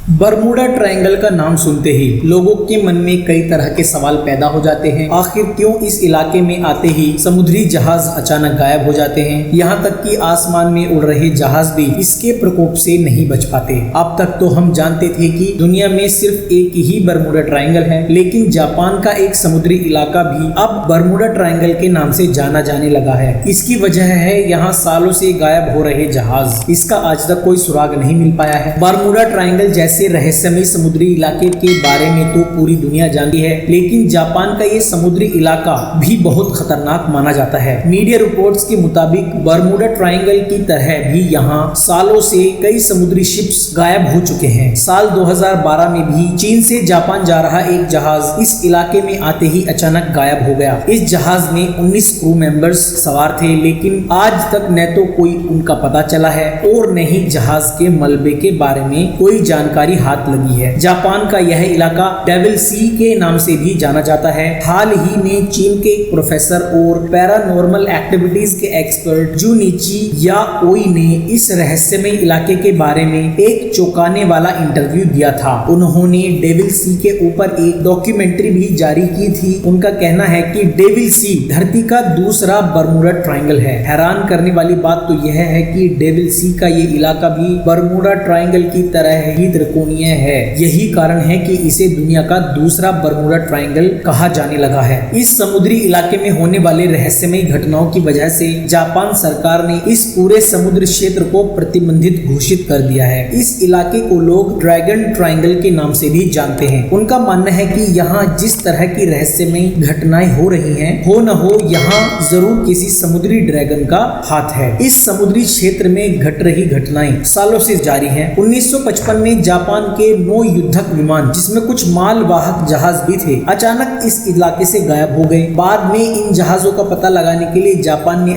Bermuda triangle का नाम सुनते ही लोगों के मन में कई तरह के सवाल पैदा हो जाते हैं। आखिर क्यों इस इलाके में आते ही समुद्री जहाज अचानक गायब हो जाते हैं? यहाँ तक कि आसमान में उड़ रहे जहाज भी इसके प्रकोप से नहीं बच पाते। अब तक तो हम जानते थे कि दुनिया में सिर्फ एक ही बरमूडा ट्रायंगल है, लेकिन जापान का एक समुद्री इलाका भी अब बरमूडा ट्रायंगल के नाम से जाना जाने लगा है। इसकी वजह है यहाँ सालों से गायब हो रहे जहाज। इसका आज तक कोई सुराग नहीं मिल पाया है। बरमूडा ट्रायंगल जैसे रहस्यमय समुद्री इलाके के बारे में तो पूरी दुनिया जानती है, लेकिन जापान का ये समुद्री इलाका भी बहुत खतरनाक माना जाता है। मीडिया रिपोर्ट्स के मुताबिक बरमूडा ट्रायंगल की तरह भी यहाँ सालों से कई समुद्री शिप्स गायब हो चुके हैं। साल 2012 में भी चीन से जापान जा रहा एक जहाज इस इलाके में आते ही अचानक गायब हो गया। इस जहाज में 19 क्रू मेंबर्स सवार थे, लेकिन आज तक न तो कोई उनका पता चला है और न ही जहाज के मलबे के बारे में कोई जानकारी हाथ लगी है। जापान का यह इलाका डेविल सी के नाम से भी जाना जाता है। हाल ही में चीन के एक प्रोफेसर और पैरानॉर्मल एक्टिविटीज के एक्सपर्ट जुनिची याओई ने इस रहस्यमय इलाके के बारे में एक चौंकाने वाला इंटरव्यू दिया था। उन्होंने डेविल सी के ऊपर एक डॉक्यूमेंट्री भी जारी की थी। उनका कहना है कि डेविल सी धरती का दूसरा बरमूडा ट्रायंगल है। हैरान करने वाली बात तो यह है कि डेविल सी का ये इलाका भी बरमूडा ट्रायंगल की तरह ही त्रिकोणीय है। यही कारण है कि इसे दुनिया का दूसरा बरमूडा ट्रायंगल कहा जाने लगा है। इस समुद्री इलाके में होने वाले रहस्यमय घटनाओं की वजह से जापान सरकार ने इस पूरे समुद्र क्षेत्र को प्रतिबंधित घोषित कर दिया है। इस इलाके को लोग ड्रैगन ट्रायंगल के नाम से भी जानते हैं। उनका मानना है कि यहाँ जिस तरह की रहस्यमय घटनाएं हो रही हैं, हो न हो यहाँ जरूर किसी समुद्री ड्रैगन का हाथ है। इस समुद्री क्षेत्र में घट रही घटनाएं सालों से जारी हैं। 1955 में जापान के 9 युद्धक विमान, जिसमें कुछ मालवाहक जहाज भी थे, अचानक इस इलाके से गायब हो गए। बाद में इन जहाजों का पता लगाने के लिए जापान ने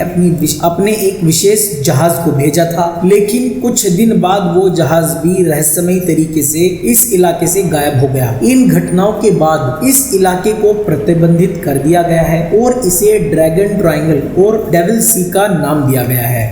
अपने एक विशेष जहाज को भेजा था, लेकिन कुछ दिन बाद वो जहाज भी रहस्यमय तरीके से इस इलाके से गायब हो गया। इन घटनाओं के बाद इस इलाके को प्रतिबंधित कर दिया गया है और इसे ड्रैगन ट्रायंगल और डेविल सी का नाम दिया गया है।